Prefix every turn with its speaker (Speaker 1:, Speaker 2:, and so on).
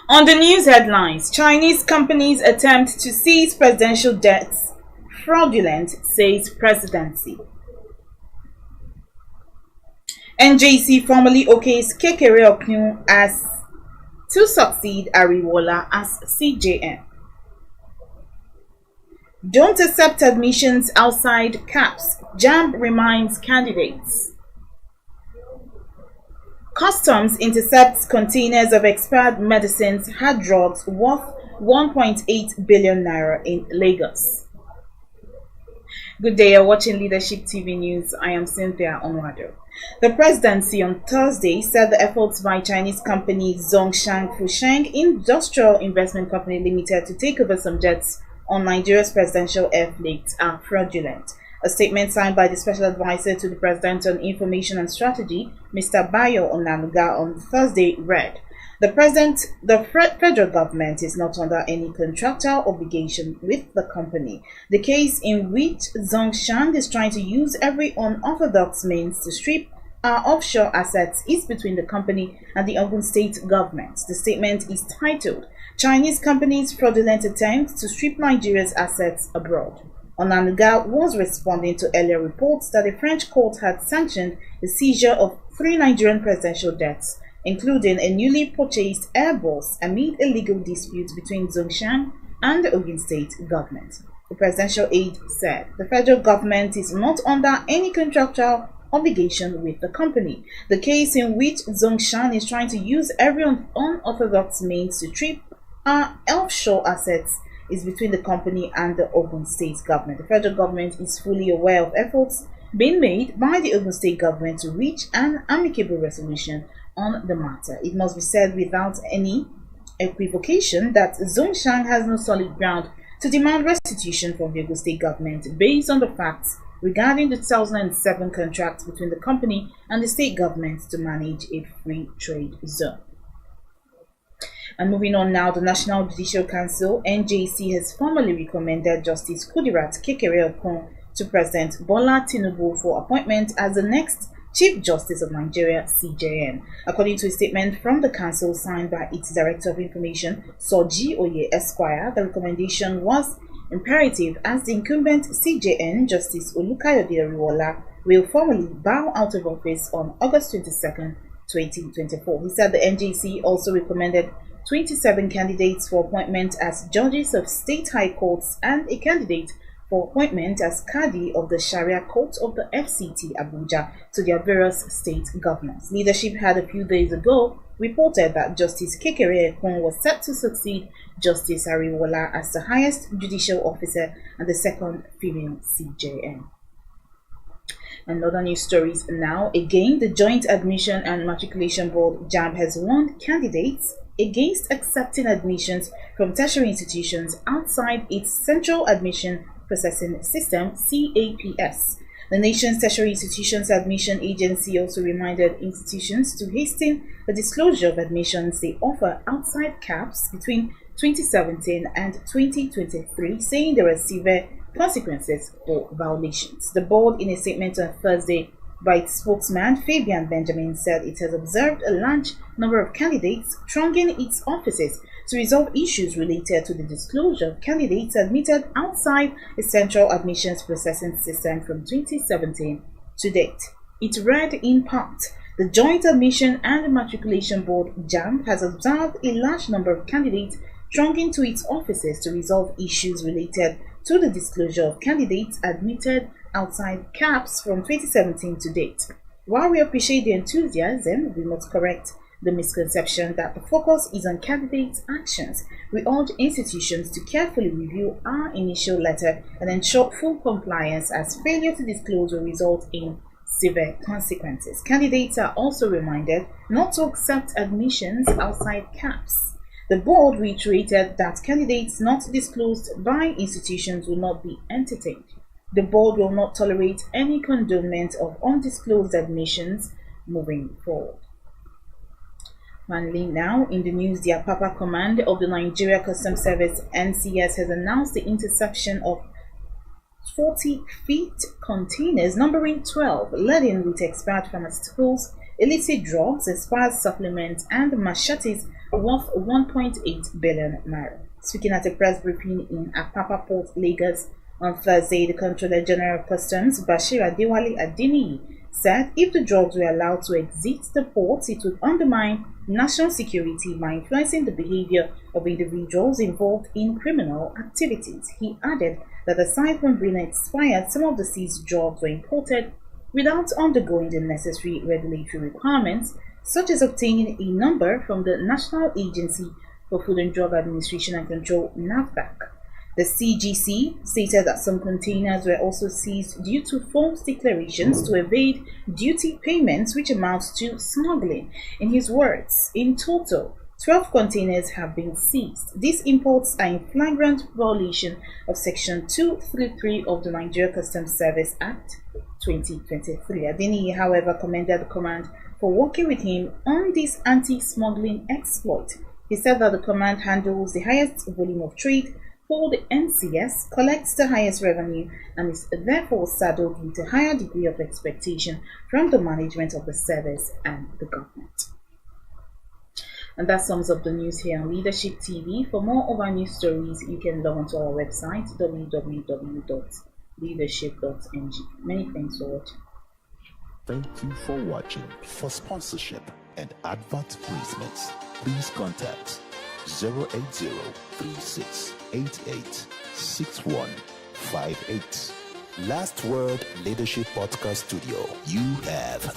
Speaker 1: On the news headlines, Chinese companies attempt to seize presidential debts. Fraudulent, says Presidency. NJC formally okays Kekere-Ekun as to succeed Ariwoola as CJN. Don't accept admissions outside caps. JAMB reminds candidates. Customs intercepts containers of expired medicines, hard drugs worth 1.8 billion naira in Lagos. Good day, you're watching Leadership TV News. I am Cynthia Onwado. The Presidency on Thursday said the efforts by Chinese company Zhongshan Fusheng Industrial Investment Company Limited to take over some jets on Nigeria's presidential air fleet are fraudulent. A statement signed by the Special Advisor to the President on Information and Strategy, Mr. Bayo Onanuga, on Thursday read, the federal government is not under any contractual obligation with the company. The case in which Zhongshan is trying to use every unorthodox means to strip our offshore assets is between the company and the Ogun State government. The statement is titled, Chinese Companies' Fraudulent Attempts to Strip Nigeria's Assets Abroad. Onanuga was responding to earlier reports that a French court had sanctioned the seizure of 3 Nigerian presidential debts, including a newly purchased Airbus, amid a legal dispute between Zhongshan and the Ogun State government. The presidential aide said the federal government is not under any contractual obligation with the company. The case in which Zhongshan is trying to use every unorthodox means to strip our offshore assets is between the company and the Ogun State government. The federal government is fully aware of efforts being made by the Ogun State government to reach an amicable resolution on the matter. It must be said without any equivocation that Zhongshan has no solid ground to demand restitution from the Ogun State government based on the facts regarding the 2007 contract between the company and the state government to manage a free trade zone. And moving on now, the National Judicial Council, NJC, has formally recommended Justice Kudirat Kekere-Ekun to President Bola Tinubu for appointment as the next Chief Justice of Nigeria, CJN. According to a statement from the council signed by its Director of Information, Soji Oye Esquire, the recommendation was imperative as the incumbent CJN, Justice Olukayode Ariwoola, will formally bow out of office on August 22nd, 2024. He said the NJC also recommended 27 candidates for appointment as judges of state high courts and a candidate for appointment as Qadi of the Sharia Court of the FCT Abuja to their various state governors. Leadership had a few days ago reported that Justice Kekere-Ekun was set to succeed Justice Ariwoola as the highest judicial officer and the second female CJN. And other news stories now. Again, the Joint Admission and Matriculation Board, JAMB, has warned candidates against accepting admissions from tertiary institutions outside its Central Admission Processing System, CAPS. The nation's tertiary institutions admission agency also reminded institutions to hasten the disclosure of admissions they offer outside CAPS between 2017 and 2023, saying there are severe consequences for violations. The board, in a statement on Thursday by its spokesman Fabian Benjamin, said it has observed a large number of candidates thronging its offices to resolve issues related to the disclosure of candidates admitted outside a central admissions processing system from 2017 to date. It read in part, the Joint Admission and Matriculation Board, JAMB, has observed a large number of candidates thronging to its offices to resolve issues related to the disclosure of candidates admitted outside CAPS from 2017 to date. While we appreciate the enthusiasm, we must correct the misconception that the focus is on candidates' actions. We urge institutions to carefully review our initial letter and ensure full compliance, as failure to disclose will result in severe consequences. Candidates are also reminded not to accept admissions outside CAPS. The board reiterated that candidates not disclosed by institutions will not be entertained. The board will not tolerate any condonement of undisclosed admissions moving forward. Finally, now in the news, the Apapa Command of the Nigeria Customs Service (NCS) has announced the interception of 40 feet containers numbering 12 laden with expired pharmaceuticals, illicit drugs, expired supplements, and machetes worth 1.8 billion naira. Speaking at a press briefing in Apapa Port, Lagos on Thursday, the Controller General of Customs, Bashir Adewale Adeniyi, said if the drugs were allowed to exit the port, it would undermine national security by influencing the behavior of individuals involved in criminal activities. He added that aside from being expired, some of the seized drugs were imported without undergoing the necessary regulatory requirements, such as obtaining a number from the National Agency for Food and Drug Administration and Control, NAFDAC. The CGC stated that some containers were also seized due to false declarations to evade duty payments, which amounts to smuggling. In his words, in total, 12 containers have been seized. These imports are in flagrant violation of Section 233 of the Nigeria Customs Service Act 2023. Adeniyi, however, commended the command for working with him on this anti-smuggling exploit. He said that the command handles the highest volume of trade for the NCS, collects the highest revenue, and is therefore saddled with a higher degree of expectation from the management of the service and the government. And that sums up the news here on Leadership TV. For more of our news stories, you can log on to our website www.leadership.ng. Many thanks for watching.
Speaker 2: Thank you for watching. For sponsorship and advert placements, please contact 080-3688-6158. Last Word Leadership Podcast Studio. You have the